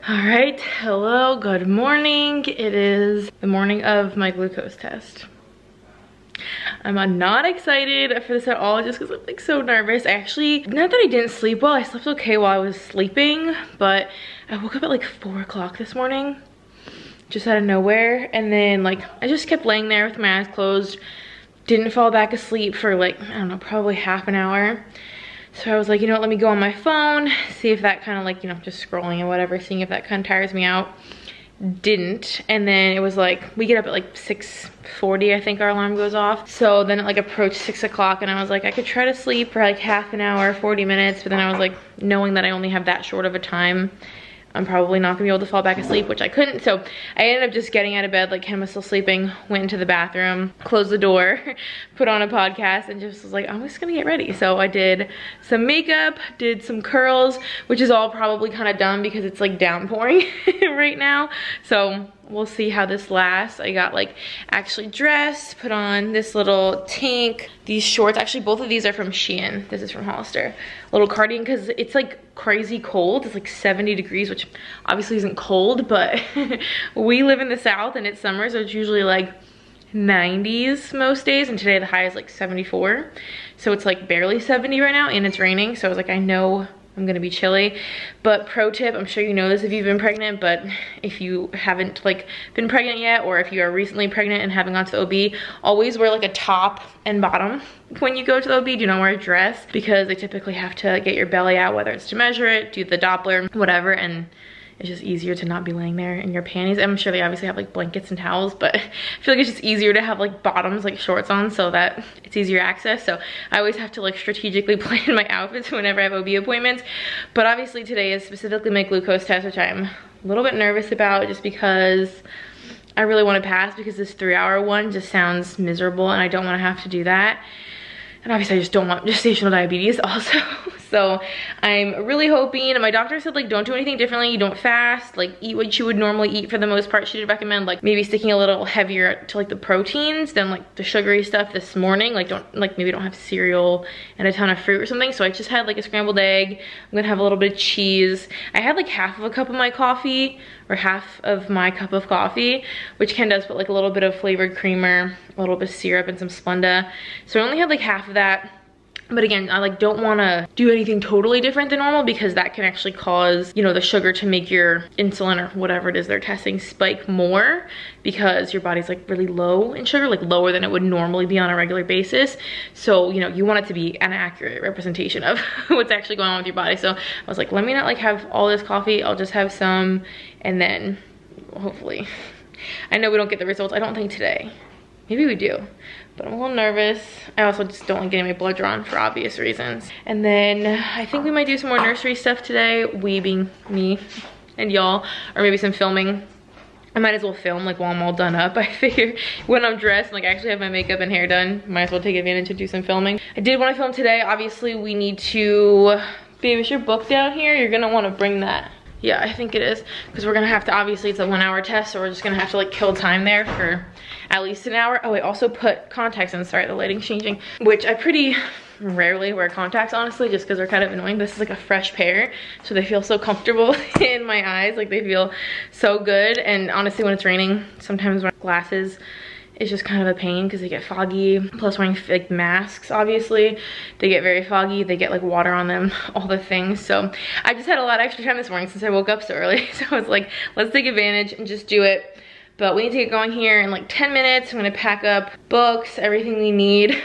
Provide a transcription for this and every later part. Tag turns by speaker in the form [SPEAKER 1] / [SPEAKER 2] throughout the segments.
[SPEAKER 1] All right, hello, good morning. It is the morning of my glucose test. I'm not excited for this at all just because I'm like so nervous. Not that I didn't sleep well, I slept okay while I was sleeping, but I woke up at like 4 o'clock this morning, just out of nowhere. And then like, I just kept laying there with my eyes closed, didn't fall back asleep for like, I don't know, probably half an hour. So I was like, you know what, let me go on my phone, see if that kind of like, you know, just scrolling and whatever, seeing if that kind of tires me out. Didn't. And then it was like, we get up at like 6:40, I think our alarm goes off. So then it like approached 6 o'clock and I was like, I could try to sleep for like half an hour, 40 minutes. But then I was like, knowing that I only have that short of a time, I'm probably not gonna be able to fall back asleep, which I couldn't. So I ended up just getting out of bed, like Ken was still sleeping, went into the bathroom, closed the door, put on a podcast, and just was like, I'm just gonna get ready. So I did some makeup, did some curls, which is all probably kind of dumb because it's like downpouring right now. So we'll see how this lasts. I got like actually dressed, put on this little tank, these shorts. Actually, both of these are from Shein. This is from Hollister. Little cardigan because it's like crazy cold. It's like 70 degrees, which obviously isn't cold, but we live in the South and it's summer, so it's usually like 90s most days, and today the high is like 74. So it's like barely 70 right now and it's raining. So I was like, I know I'm gonna be chilly. But pro tip, I'm sure you know this if you've been pregnant, but if you haven't like been pregnant yet, or if you are recently pregnant and haven't gone to the OB, always wear like a top and bottom when you go to the OB. Do not wear a dress because they typically have to get your belly out, whether it's to measure it, do the Doppler, whatever, and it's just easier to not be laying there in your panties. I'm sure they obviously have like blankets and towels, but I feel like it's just easier to have like bottoms, like shorts on, so that it's easier access. So I always have to like strategically plan my outfits whenever I have OB appointments. But obviously today is specifically my glucose test, which I'm a little bit nervous about just because I really want to pass, because this 3-hour one just sounds miserable and I don't want to have to do that. And obviously I just don't want gestational diabetes also. So I'm really hoping, and my doctor said like don't do anything differently, you don't fast, like eat what you would normally eat for the most part. She did recommend like maybe sticking a little heavier to like the proteins than like the sugary stuff this morning. Like maybe don't have cereal and a ton of fruit or something. So I just had like a scrambled egg. I'm gonna have a little bit of cheese. I had like half of a cup of my coffee, or half of my cup of coffee, which Ken does put like a little bit of flavored creamer, a little bit of syrup, and some Splenda. So I only had like half of that. But again, I like don't want to do anything totally different than normal, because that can actually cause, you know, the sugar to make your insulin or whatever it is they're testing spike more, because your body's like really low in sugar, like lower than it would normally be on a regular basis. So, you know, you want it to be an accurate representation of what's actually going on with your body. So I was like, let me not like have all this coffee, I'll just have some, and then hopefully, I know we don't get the results, I don't think today. Maybe we do, but I'm a little nervous. I also just don't like getting my blood drawn for obvious reasons. And then I think we might do some more nursery stuff today, we being me and y'all, or maybe some filming. I might as well film like while I'm all done up. I figure when I'm dressed and like actually have my makeup and hair done, might as well take advantage to do some filming. I did want to film today. Obviously we need to, babe, is your book down here? You're gonna want to bring that. Yeah, I think it is, because we're gonna have to, obviously it's a 1-hour test, so we're just gonna have to like kill time there for at least an hour. Oh, I also put contacts in, sorry, the lighting's changing, which I pretty rarely wear contacts, honestly, just because they're kind of annoying. This is like a fresh pair, so they feel so comfortable in my eyes, like they feel so good. And honestly, when it's raining, sometimes wearing glasses, it's just kind of a pain because they get foggy. Plus wearing like masks, obviously, they get very foggy, they get like water on them, all the things. So I just had a lot of extra time this morning since I woke up so early. So I was like, let's take advantage and just do it. But we need to get going here in like 10 minutes. I'm gonna pack up books, everything we need.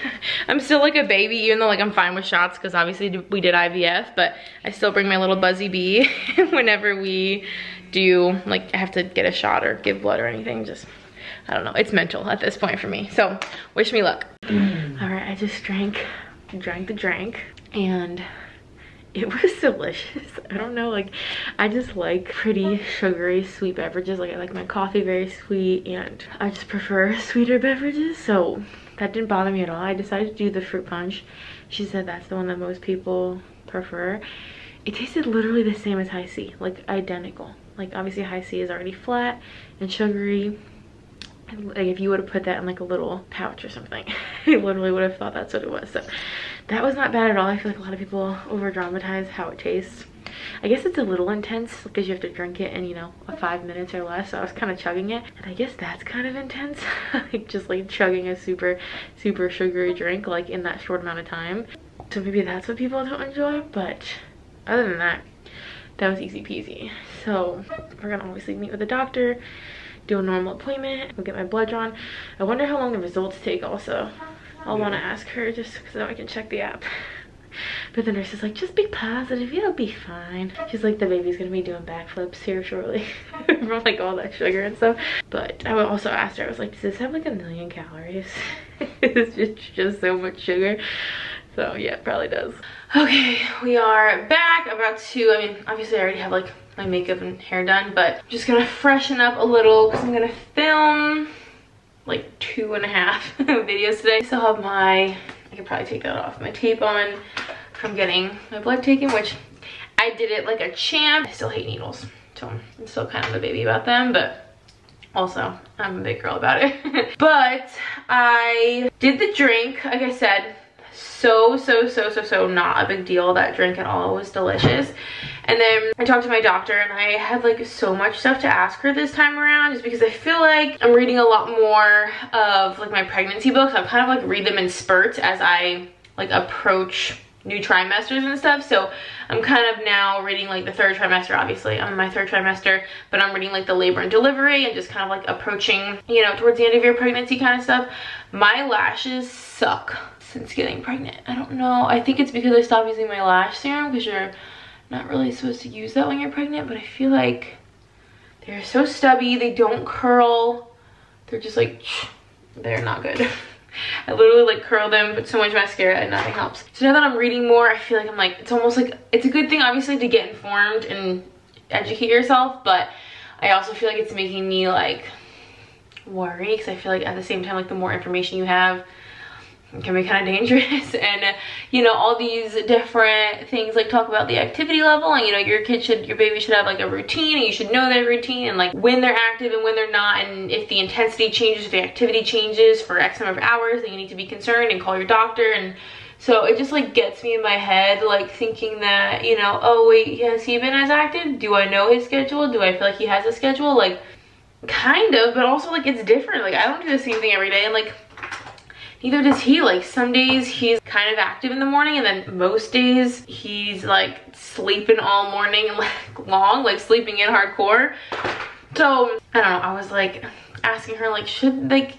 [SPEAKER 1] I'm still like a baby, even though like I'm fine with shots because obviously we did IVF, but I still bring my little Buzzy Bee whenever we do, like I have to get a shot or give blood or anything. Just, I don't know, it's mental at this point for me. So wish me luck. All right, I just drank the drink and it was delicious. I don't know, like I just like pretty sugary sweet beverages. Like I like my coffee very sweet and I just prefer sweeter beverages. So that didn't bother me at all. I decided to do the fruit punch. She said that's the one that most people prefer. It tasted literally the same as High C, like identical. Like obviously High C is already flat and sugary. Like if you would have put that in like a little pouch or something, I literally would have thought that's what it was. So that was not bad at all. I feel like a lot of people over dramatize how it tastes. I guess it's a little intense because you have to drink it in, you know, 5 minutes or less. So I was kind of chugging it, and I guess that's kind of intense. Like just like chugging a super sugary drink like in that short amount of time. So maybe that's what people don't enjoy, but other than that, that was easy peasy. So we're gonna obviously meet with the doctor, do a normal appointment, we'll get my blood drawn. I wonder how long the results take also. I'll want to ask her just so I can check the app. But the nurse is like, just be positive, it'll be fine. She's like, the baby's gonna be doing backflips here shortly from like all that sugar and stuff. But I also asked her, I was like, does this have like 1,000,000 calories? It's just so much sugar. So yeah, it probably does. Okay, we are back. About to, I mean, obviously I already have like my makeup and hair done, but I'm just gonna freshen up a little because I'm gonna film like 2.5 videos today. I still have my, I could probably take that off, my tape on from getting my blood taken, which I did it like a champ. I still hate needles, so I'm still kind of a baby about them, but also I'm a big girl about it. But I did the drink, like I said, so not a big deal. That drink at all was delicious. And then I talked to my doctor, and I had like so much stuff to ask her this time around, just because I feel like I'm reading a lot more of like my pregnancy books. I kind of like read them in spurts as I like approach new trimesters and stuff. So I'm kind of now reading like the 3rd trimester. Obviously I'm in my 3rd trimester, but I'm reading like the labor and delivery and just kind of like approaching, you know, towards the end of your pregnancy kind of stuff. My lashes suck since getting pregnant. I don't know, I think it's because I stopped using my lash serum, because you're not really supposed to use that when you're pregnant, but I feel like they're so stubby, they don't curl, they're just like, they're not good. I literally like curl them, put so much mascara, and nothing helps. So now that I'm reading more, I feel like I'm like, it's almost like, it's a good thing obviously to get informed and educate yourself, but I also feel like it's making me like worry, because I feel like at the same time, like the more information you have, it can be kind of dangerous. And you know, all these different things like talk about the activity level, and you know, your baby should have like a routine, and you should know their routine, and like when they're active and when they're not, and if the intensity changes, if the activity changes for X number of hours, then you need to be concerned and call your doctor. And so it just like gets me in my head, like thinking that, you know, oh wait, has he been as active? Do I know his schedule? Do I feel like he has a schedule? Like kind of, but also like it's different. Like I don't do the same thing every day, and like neither does he. Like some days he's kind of active in the morning, and then most days he's like sleeping all morning and like long, like sleeping in hardcore. So I don't know, I was like asking her like, should I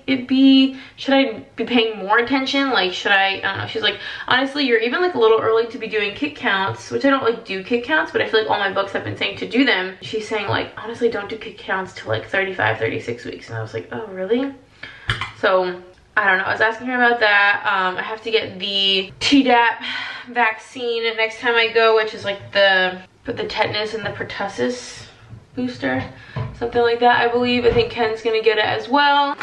[SPEAKER 1] be paying more attention? Like should I don't know. She's like, honestly, you're even like a little early to be doing kick counts, which I don't like do kick counts, but I feel like all my books have been saying to do them. She's saying like, honestly, don't do kick counts till like 35-36 weeks. And I was like, oh really? So I don't know, I was asking her about that. I have to get the Tdap vaccine next time I go, which is like for the tetanus and the pertussis booster, something like that, I believe. I think Ken's gonna get it as well.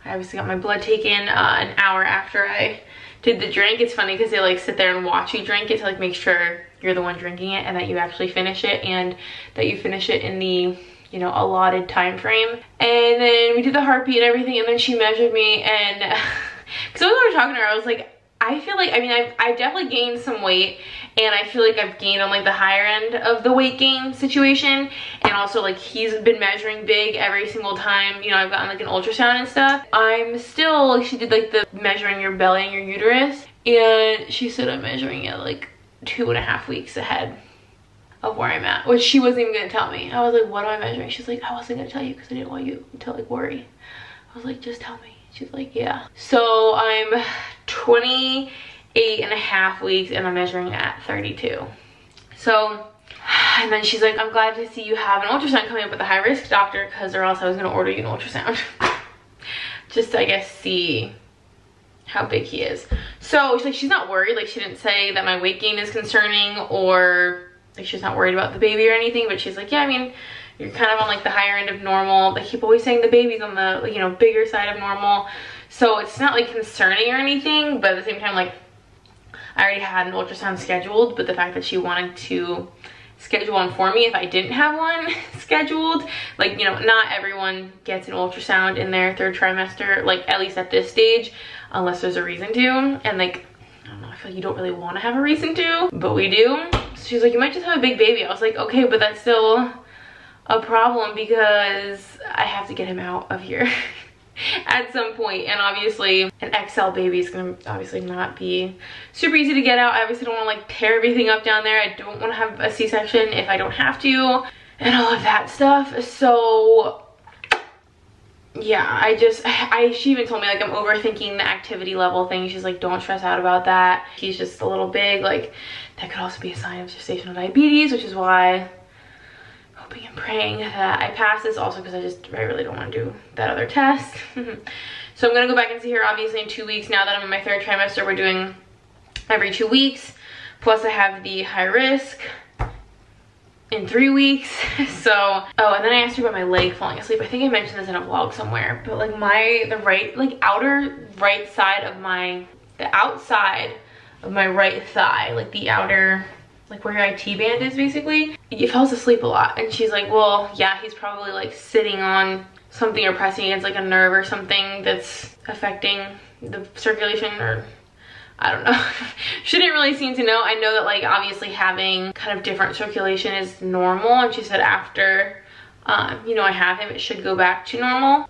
[SPEAKER 1] I obviously got my blood taken an hour after I did the drink. It's funny because they like sit there and watch you drink it to like make sure you're the one drinking it and that you actually finish it, and that you finish it in the, you know, allotted time frame. And then we did the heartbeat and everything, and then she measured me, and because when we were talking to her, I was like, I feel like, I mean, I've definitely gained some weight, and I feel like I've gained on like the higher end of the weight gain situation. And also like he's been measuring big every single time, you know, I've gotten like an ultrasound and stuff. I'm still, like, she did like the measuring your belly and your uterus, and she said I'm measuring it like 2.5 weeks ahead of where I'm at, which she wasn't even gonna tell me. I was like, what am I measuring? She's like, I wasn't gonna tell you because I didn't want you to like worry. I was like, just tell me. She's like, yeah. So I'm 28.5 weeks, and I'm measuring at 32. So, and then she's like, I'm glad to see you have an ultrasound coming up with a high risk doctor, because or else I was gonna order you an ultrasound. Just to, I guess, see how big he is. So she's not worried. Like she didn't say that my weight gain is concerning, or like she's not worried about the baby or anything, but she's like, yeah, I mean, you're kind of on like the higher end of normal. They keep always saying the baby's on the, you know, bigger side of normal. So it's not like concerning or anything, but at the same time, like I already had an ultrasound scheduled, but the fact that she wanted to schedule one for me if I didn't have one scheduled, like, you know, not everyone gets an ultrasound in their 3rd trimester, like at least at this stage, unless there's a reason to. And like, I don't know, I feel like you don't really want to have a reason to, but we do. So she's like, you might just have a big baby. I was like, okay, but that's still a problem because I have to get him out of here at some point. And obviously an XL baby is gonna obviously not be super easy to get out. I obviously don't want to like tear everything up down there. I don't want to have a C-section if I don't have to, and all of that stuff. So yeah, she even told me like I'm overthinking the activity level thing. She's like, don't stress out about that. He's just a little big. Like that could also be a sign of gestational diabetes, which is why hoping and praying that I pass this, also because I really don't want to do that other test. So I'm gonna go back and see her obviously in 2 weeks. Now that I'm in my 3rd trimester, we're doing every 2 weeks. Plus I have the high risk in 3 weeks. So, oh, and then I asked her about my leg falling asleep. I think I mentioned this in a vlog somewhere, but like the outer right side of the outside of my right thigh, like the outer, like where your IT band is basically, he falls asleep a lot. And she's like, well, yeah, he's probably like sitting on something or pressing against like a nerve or something that's affecting the circulation, or I don't know. She didn't really seem to know. I know that like obviously having kind of different circulation is normal, and she said after you know, I have him, it should go back to normal,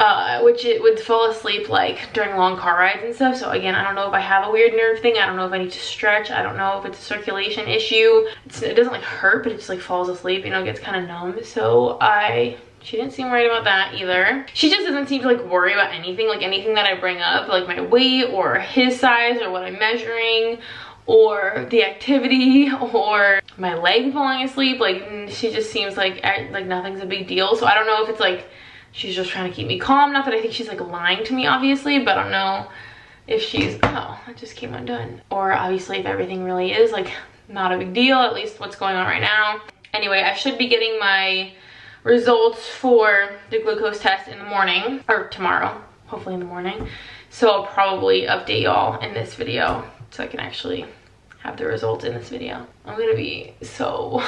[SPEAKER 1] which it would fall asleep like during long car rides and stuff. So again, I don't know if I have a weird nerve thing. I don't know if I need to stretch. I don't know if it's a circulation issue. It doesn't like hurt, but it just like falls asleep, you know, it gets kind of numb. So she didn't seem right about that either. She just doesn't seem to like worry about anything, like anything that I bring up, like my weight or his size or what I'm measuring or the activity or my leg falling asleep. Like she just seems like nothing's a big deal. So I don't know if it's like she's just trying to keep me calm. Not that I think she's like lying to me obviously, but I don't know if she's, oh, that just came undone. Or obviously if everything really is like not a big deal, at least what's going on right now. Anyway, I should be getting my results for the glucose test in the morning, or tomorrow, hopefully in the morning. So I'll probably update y'all in this video so I can actually have the results in this video. I'm gonna be so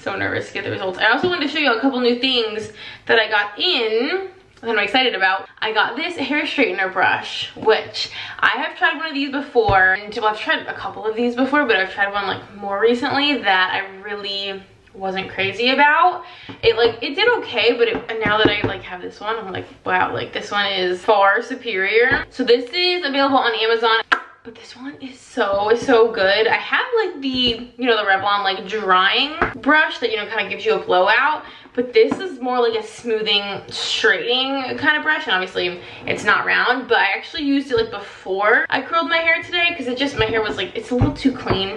[SPEAKER 1] nervous to get the results. I also wanted to show you a couple new things that I got in that I'm excited about. I got this hair straightener brush, which I have tried one of these before, and well, I've tried a couple of these before, but I've tried one like more recently that I really wasn't crazy about. It did okay, but now that I like have this one, I'm like, wow, like this one is far superior. So this is available on Amazon, but this one is so good. I have like the, you know, the Revlon like drying brush that, you know, kind of gives you a blowout, but this is more like a smoothing, straightening kind of brush, and obviously it's not round, but I actually used it like before I curled my hair today because my hair was like, it's a little too clean,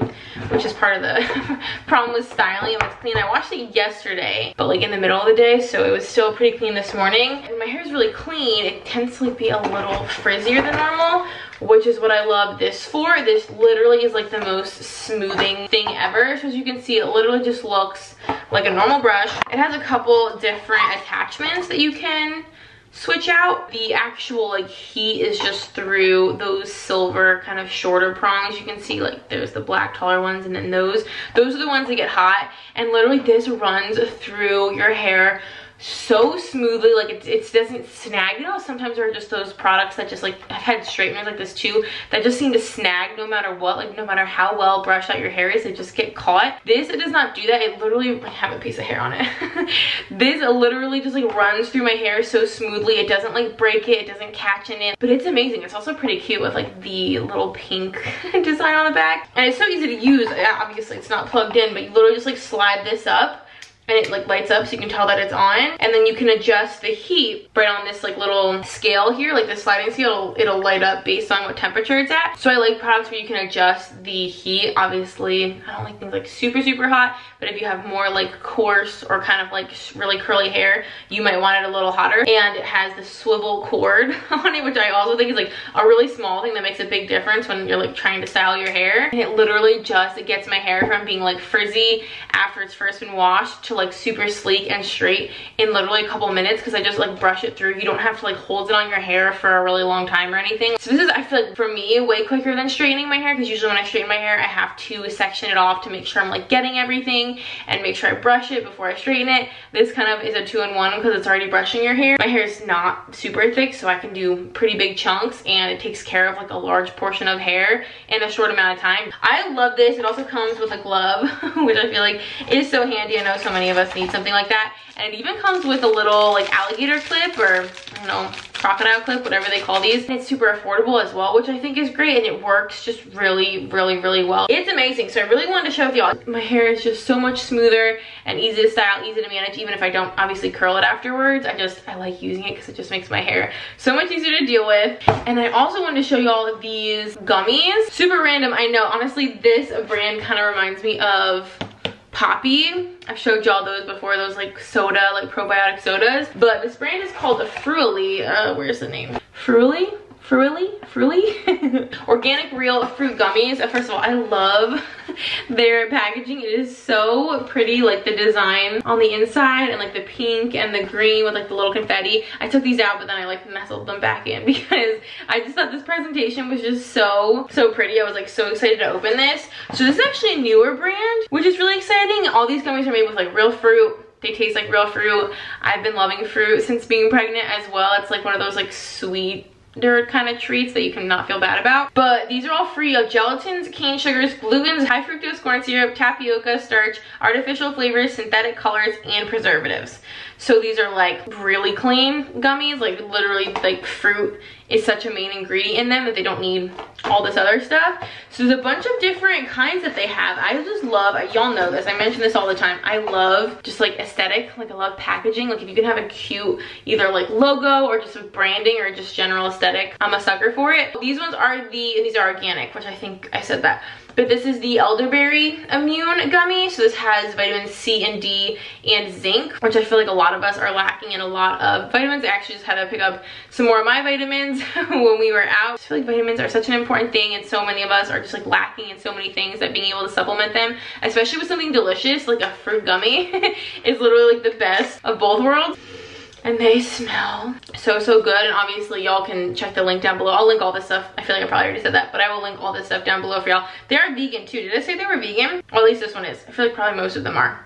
[SPEAKER 1] which is part of the problem with styling. It was clean. I washed it yesterday, but like in the middle of the day, so it was still pretty clean this morning. And my hair is really clean. It tends to like be a little frizzier than normal, which is what I love this for. This literally is like the most smoothing thing ever. So as you can see, it literally just looks like a normal brush. It has a couple different attachments that you can switch out. The actual like heat is just through those silver kind of shorter prongs. You can see like there's the black taller ones, and then those are the ones that get hot, and literally this runs through your hair so smoothly. Like it doesn't snag. You know, sometimes there are just those products that just like, I've had straighteners like this too, that just seem to snag no matter what, like no matter how well brushed out your hair is, they just get caught. This, it does not do that. It literally, I have a piece of hair on it. This literally just like runs through my hair so smoothly. It doesn't like break it, it doesn't catch in it, but it's amazing. It's also pretty cute with like the little pink design on the back, and it's so easy to use. Obviously it's not plugged in, but you literally just like slide this up and it like lights up so you can tell that it's on, and then you can adjust the heat right on this like little scale here, like the sliding scale. It'll light up based on what temperature it's at. So I like products where you can adjust the heat. Obviously I don't like things like super hot, but if you have more like coarse or kind of like really curly hair, you might want it a little hotter. And it has the swivel cord on it, which I also think is like a really small thing that makes a big difference when you're like trying to style your hair. And it literally just, it gets my hair from being like frizzy after it's first been washed to like super sleek and straight in literally a couple minutes because I just like brush it through. You don't have to like hold it on your hair for a really long time or anything. So this is, I feel like for me, way quicker than straightening my hair, because usually when I straighten my hair I have to section it off to make sure I'm like getting everything and make sure I brush it before I straighten it. This kind of is a 2-in-1 because it's already brushing your hair. My hair is not super thick, so I can do pretty big chunks and it takes care of like a large portion of hair in a short amount of time. I love this. It also comes with a glove, which I feel like is so handy. I know so many of us need something like that. And it even comes with a little like alligator clip, or I don't know, crocodile clip, whatever they call these. And it's super affordable as well, which I think is great, and it works just really well. It's amazing. So I really wanted to show with y'all. My hair is just so much smoother and easy to style, easy to manage, even if I don't obviously curl it afterwards. I like using it because it just makes my hair so much easier to deal with. And I also wanted to show y'all these gummies. Super random, I know. Honestly, this brand kind of reminds me of Poppy. I've showed y'all those before, those like soda, like probiotic sodas. But this brand is called Fruily, where's the name? Fruily? Organic real fruit gummies. First of all, I love their packaging. It is so pretty, like the design on the inside and like the pink and the green with like the little confetti. I took these out, but then I like nestled them back in because I just thought this presentation was just so pretty. I was like so excited to open this. So this is actually a newer brand, which is really exciting. All these gummies are made with like real fruit. They taste like real fruit. I've been loving fruit since being pregnant as well. It's like one of those like sweet kind of treats that you cannot feel bad about. But these are all free of gelatins, cane sugars, glutens, high fructose corn syrup, tapioca, starch, artificial flavors, synthetic colors, and preservatives. So these are like really clean gummies, like literally like fruit is such a main ingredient in them that they don't need all this other stuff. So there's a bunch of different kinds that they have. I just love, y'all know this, I mention this all the time, I love just like aesthetic, like I love packaging. Like if you can have a cute either like logo or just with branding or just general aesthetic, I'm a sucker for it. These ones are these are organic, which I think I said that. But this is the elderberry immune gummy. So this has vitamins C and D and zinc, which I feel like a lot of us are lacking in a lot of vitamins. I actually just had to pick up some more of my vitamins when we were out. I feel like vitamins are such an important thing, and so many of us are just like lacking in so many things, that being able to supplement them, especially with something delicious like a fruit gummy, is literally like the best of both worlds. And they smell so good. And obviously y'all can check the link down below. I'll link all this stuff. I feel like I probably already said that, but I will link all this stuff down below for y'all. They are vegan too. Did I say they were vegan? Or at least this one is. I feel like probably most of them are,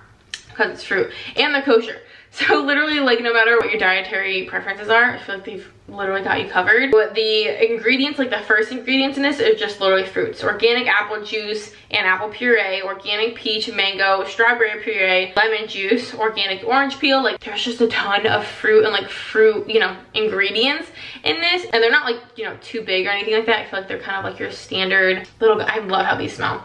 [SPEAKER 1] because it's fruit, and they're kosher. So literally, like, no matter what your dietary preferences are, I feel like they've literally got you covered. But the ingredients, like the first ingredients in this, is just literally fruits. Organic apple juice and apple puree, organic peach, mango, strawberry puree, lemon juice, organic orange peel. Like, there's just a ton of fruit and like fruit, you know, ingredients in this. And they're not like, you know, too big or anything like that. I feel like they're kind of like your standard little, I love how these smell.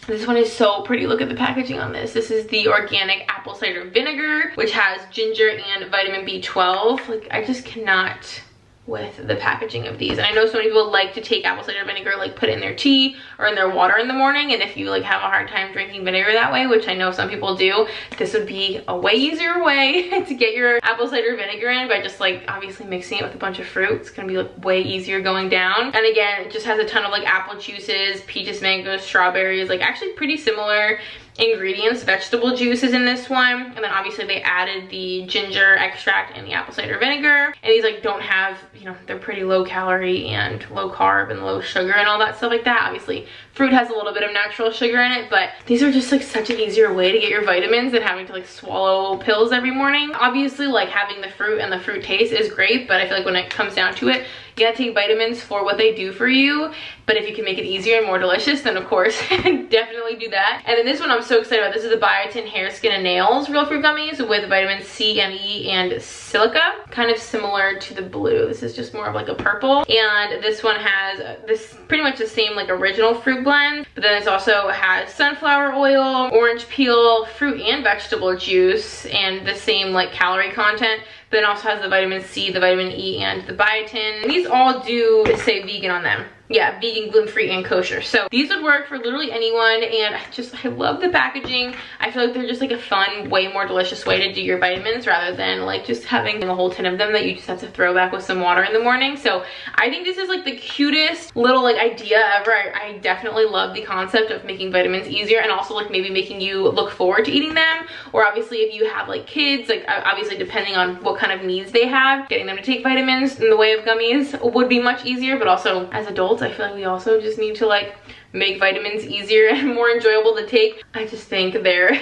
[SPEAKER 1] This one is so pretty. Look at the packaging on this. This is the organic apple cider vinegar, which has ginger and vitamin B12. Like, I just cannot with the packaging of these. And I know so many people like to take apple cider vinegar, like put it in their tea or in their water in the morning. And if you like have a hard time drinking vinegar that way, which I know some people do, this would be a way easier way to get your apple cider vinegar in by just like obviously mixing it with a bunch of fruit. It's gonna be like way easier going down. And again, it just has a ton of like apple juices, peaches, mangoes, strawberries, like actually pretty similar ingredients, vegetable juices in this one. And then obviously they added the ginger extract and the apple cider vinegar. And these like don't have, you know, they're pretty low calorie and low carb and low sugar and all that stuff like that. Obviously fruit has a little bit of natural sugar in it, but these are just like such an easier way to get your vitamins than having to like swallow pills every morning. Obviously like having the fruit and the fruit taste is great, but I feel like when it comes down to it, you gotta take vitamins for what they do for you. But if you can make it easier and more delicious, then of course definitely do that. And then this one I'm so excited about. This is the Biotin Hair, Skin, and Nails Real Fruit Gummies with vitamin C and E and silica. Kind of similar to the blue. This is just more of like a purple. And this one has this pretty much the same like original fruit blend, but then it also has sunflower oil, orange peel, fruit and vegetable juice, and the same like calorie content. But then also has the vitamin C, the vitamin E, and the biotin. And these all do say vegan on them. yeah, vegan, gluten-free, and kosher. So these would work for literally anyone, and I love the packaging. I feel like they're just like a fun, way more delicious way to do your vitamins rather than like just having a whole tin of them that you just have to throw back with some water in the morning. So I think this is like the cutest little like idea ever. I definitely love the concept of making vitamins easier, and also like maybe making you look forward to eating them. Or obviously if you have like kids, like obviously depending on what kind of needs they have, getting them to take vitamins in the way of gummies would be much easier. But also as adults, I feel like we also just need to like make vitamins easier and more enjoyable to take. I just think their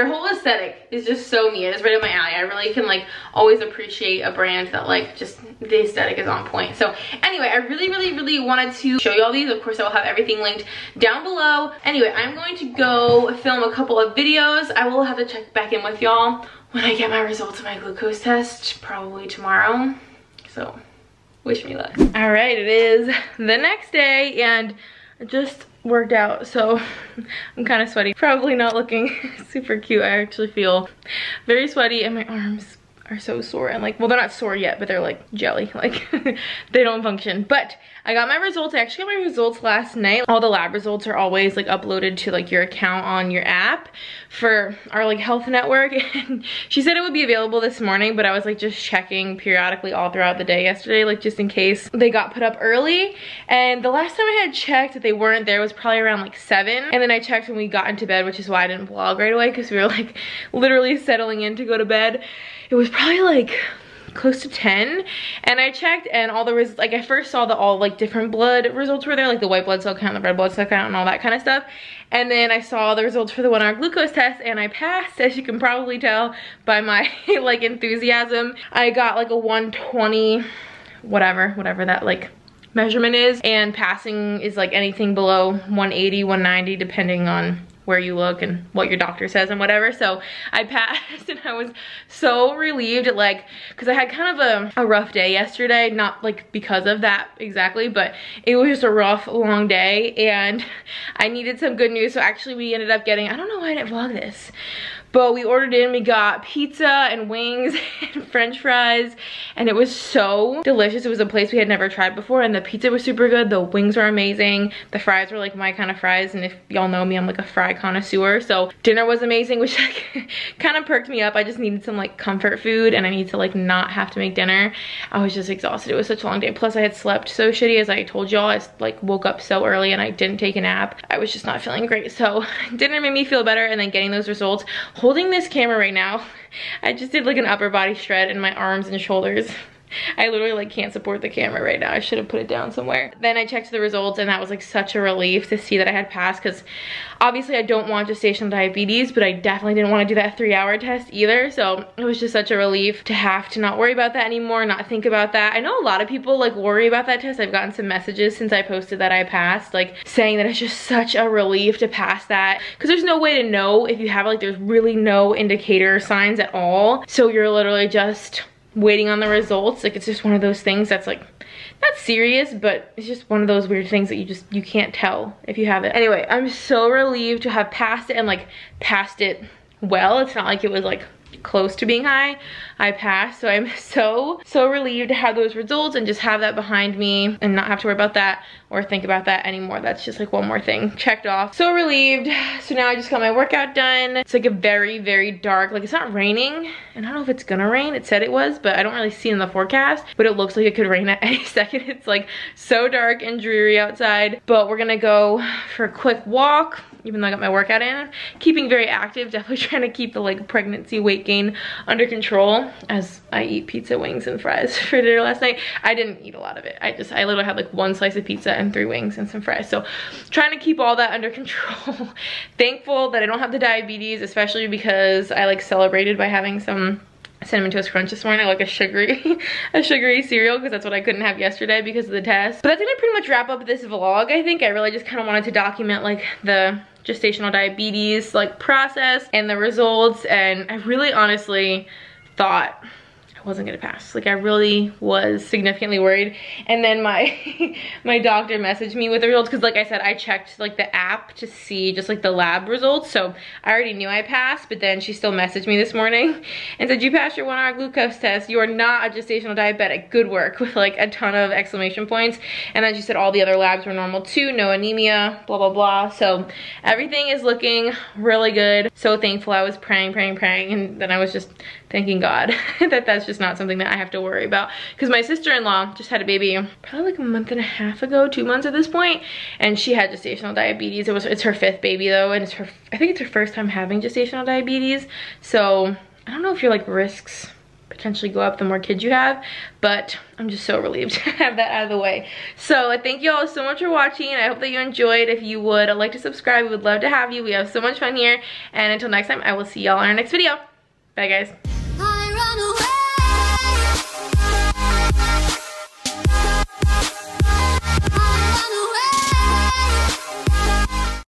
[SPEAKER 1] whole aesthetic is just so me. It is right up my alley. I really can like always appreciate a brand that like just the aesthetic is on point. So anyway, I really wanted to show you all these. Of course, I will have everything linked down below. Anyway, I'm going to go film a couple of videos. I will have to check back in with y'all when I get my results of my glucose test, probably tomorrow. So wish me luck. All right, it is the next day and I just worked out, so I'm kind of sweaty. Probably not looking super cute. I actually feel very sweaty and my arms are so sore, and like, well, they're not sore yet, but they're like jelly, like they don't function. But I got my results. I actually got my results last night. All the lab results are always like uploaded to like your account on your app for our like health network, and she said it would be available this morning, but I was like just checking periodically all throughout the day yesterday, like just in case they got put up early. And the last time I had checked that they weren't there was probably around like 7, and then I checked when we got into bed, which is why I didn't vlog right away, because we were like literally settling in to go to bed. It was probably like close to 10, and I checked, and all the results, like I first saw that all like different blood results were there, like the white blood cell count, the red blood cell count, and all that kind of stuff. And then I saw the results for the 1-hour glucose test, and I passed, as you can probably tell by my like enthusiasm. I got like a 120 whatever that like measurement is, and passing is like anything below 180, 190 depending on where you look and what your doctor says and whatever. So I passed, and I was so relieved, like, because I had kind of a rough day yesterday, not like because of that exactly, but it was just a rough long day and I needed some good news. So actually we ended up getting, I don't know why I didn't vlog this, but we ordered in, we got pizza and wings and french fries, and it was so delicious. It was a place we had never tried before, and the pizza was super good. The wings were amazing. The fries were like my kind of fries, and if y'all know me, I'm like a fry connoisseur. So dinner was amazing, which like kind of perked me up. I just needed some like comfort food, and I need to like not have to make dinner. I was just exhausted. It was such a long day. Plus I had slept so shitty, as I told y'all. I like woke up so early and I didn't take a nap. I was just not feeling great. So dinner made me feel better, and then getting those results. Holding this camera right now, I just did like an upper body shred in my arms and shoulders. I literally like can't support the camera right now. I should have put it down somewhere. Then I checked the results, and that was like such a relief to see that I had passed, because obviously I don't want gestational diabetes, but I definitely didn't want to do that 3-hour test either. So it was just such a relief to have to not worry about that anymore, not think about that. I know a lot of people like worry about that test. I've gotten some messages since I posted that I passed, like saying that it's just such a relief to pass that, because there's no way to know if you have like, there's really no indicator signs at all. So you're literally just waiting on the results. Like, it's just one of those things that's like not serious, but it's just one of those weird things that you can't tell if you have it. Anyway, I'm so relieved to have passed it, and like passed it well. It's not like it was like close to being high. I passed, so I'm so relieved to have those results and just have that behind me and not have to worry about that or think about that anymore. That's just like one more thing checked off. So relieved. So now I just got my workout done. It's like a very dark, like it's not raining, and I don't know if it's gonna rain. It said it was, but I don't really see it in the forecast, but it looks like it could rain at any second. It's like so dark and dreary outside, but we're gonna go for a quick walk, even though I got my workout in. Keeping very active, definitely trying to keep the like pregnancy weight gain under control as I eat pizza, wings, and fries for dinner last night. I didn't eat a lot of it. I literally had like 1 slice of pizza and 3 wings and some fries. So trying to keep all that under control. Thankful that I don't have the diabetes, especially because I like celebrated by having some Cinnamon Toast Crunch this morning, like a sugary cereal, because that's what I couldn't have yesterday because of the test. But that's gonna pretty much wrap up this vlog. I think I really just kind of wanted to document like the gestational diabetes like process and the results, and I really honestly thought I I wasn't gonna pass. Like I really was significantly worried. And then my my doctor messaged me with the results because like I said, I checked like the app to see just like the lab results. So I already knew I passed, but then she still messaged me this morning and said, you passed your 1-hour glucose test. You are not a gestational diabetic. Good work, with like a ton of exclamation points. And then she said all the other labs were normal too, no anemia, blah, blah, blah. So everything is looking really good. So thankful. I was praying, and then I was just thanking God that that's just not something that I have to worry about. Because my sister-in-law just had a baby probably like a month and a half ago, 2 months at this point, and she had gestational diabetes. It's her 5th baby though, and I think it's her first time having gestational diabetes. So I don't know if your like risks potentially go up the more kids you have, but I'm just so relieved to have that out of the way. So thank you all so much for watching. I hope that you enjoyed. If you would like to subscribe, we would love to have you. We have so much fun here, and until next time, I will see y'all in our next video. Bye guys.